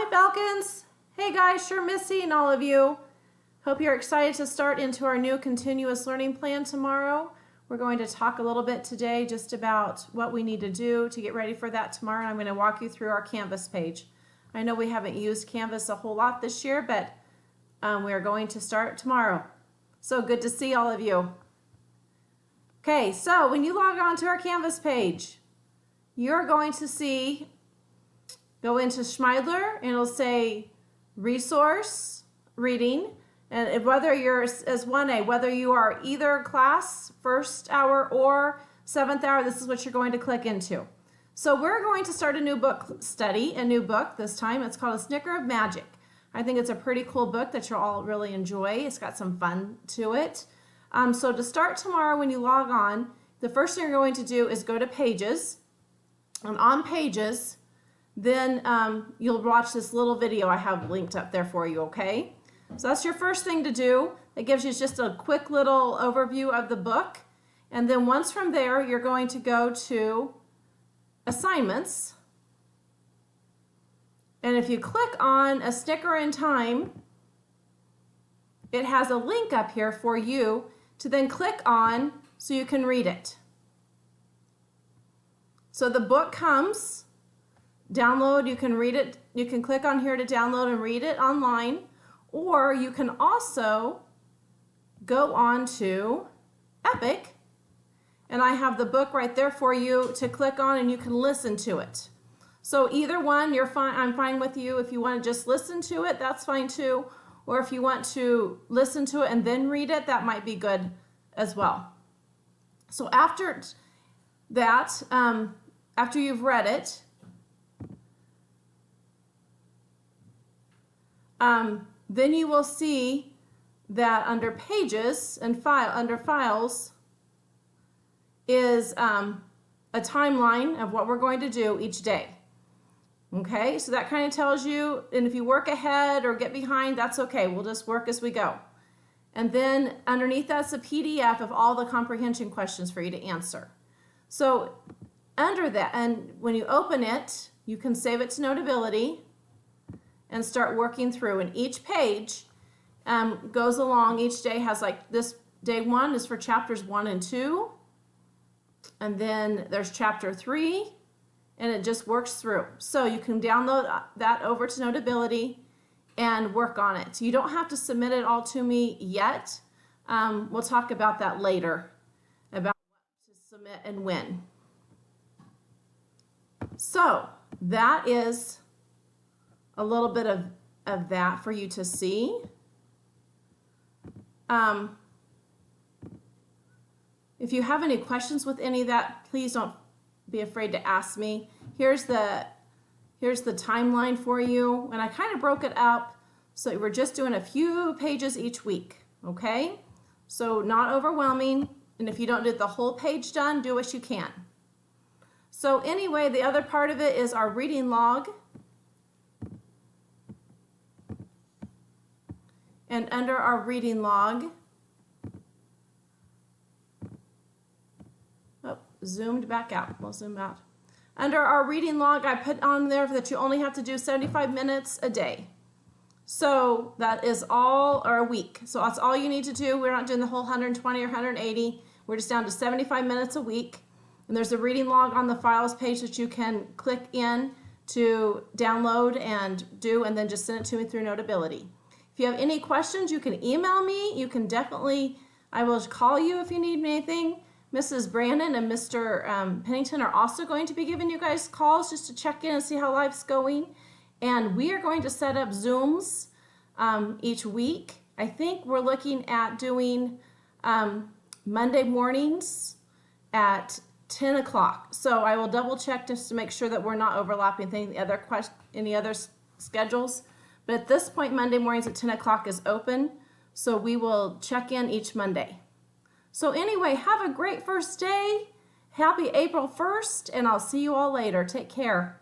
Hi, Falcons. Hey, guys, sure miss seeing all of you. Hope you're excited to start into our new continuous learning plan tomorrow. We're going to talk a little bit today just about what we need to do to get ready for that tomorrow. And I'm going to walk you through our Canvas page. I know we haven't used Canvas a whole lot this year, but we are going to start tomorrow. So good to see all of you. Okay, so when you log on to our Canvas page, you're going to see, go into Schmeidler, and it'll say resource reading. And whether you're as 1A, whether you are either class, first hour or 7th hour, this is what you're going to click into. So we're going to start a new book study, a new book this time. It's called A Snicker of Magic. I think it's a pretty cool book that you'll all really enjoy. It's got some fun to it. So to start tomorrow when you log on, the first thing you're going to do is go to Pages. And on Pages, then you'll watch this little video I have linked up there for you, okay? So that's your first thing to do. It gives you just a quick little overview of the book. And then once from there, you're going to go to Assignments. And if you click on A Snicker in Time, it has a link up here for you to then click on so you can read it. So the book comes, download, you can read it, you can click on here to download and read it online. Or you can also go on to Epic, and I have the book right there for you to click on, and you can listen to it. So either one, you're fine. I'm fine with you. If you want to just listen to it, that's fine too. Or if you want to listen to it and then read it, that might be good as well. So after that, after you've read it, then you will see that under Pages and under Files is a timeline of what we're going to do each day. Okay, so that kind of tells you, and if you work ahead or get behind, that's okay. We'll just work as we go. And then underneath that's a PDF of all the comprehension questions for you to answer. So under that, and when you open it, you can save it to Notability and start working through. And each page goes along. Each day has, like, this day 1 is for chapters 1 and 2. And then there's chapter 3, and it just works through. So you can download that over to Notability and work on it. You don't have to submit it all to me yet. We'll talk about that later, about what to submit and when. So that is a little bit of that for you to see. If you have any questions with any of that, please don't be afraid to ask me. Here's the timeline for you, and I kind of broke it up so we're just doing a few pages each week, okay? So not overwhelming, and if you don't get the whole page done, do what you can. So anyway, the other part of it is our reading log. And under our reading log, zoomed back out. We'll zoom out. Under our reading log, I put on there that you only have to do 75 minutes a day. So that is all, or a week. So that's all you need to do. We're not doing the whole 120 or 180. We're just down to 75 minutes a week. And there's a reading log on the Files page that you can click in to download and do, and then just send it to me through Notability. If you have any questions, you can email me. You can definitely, I will call you if you need anything. Mrs. Brandon and Mr. Pennington are also going to be giving you guys calls just to check in and see how life's going. And we are going to set up Zooms each week. I think we're looking at doing Monday mornings at 10 o'clock. So I will double check just to make sure that we're not overlapping any other schedules. But at this point, Monday mornings at 10 o'clock is open, so we will check in each Monday. So anyway, have a great first day. Happy April 1st, and I'll see you all later. Take care.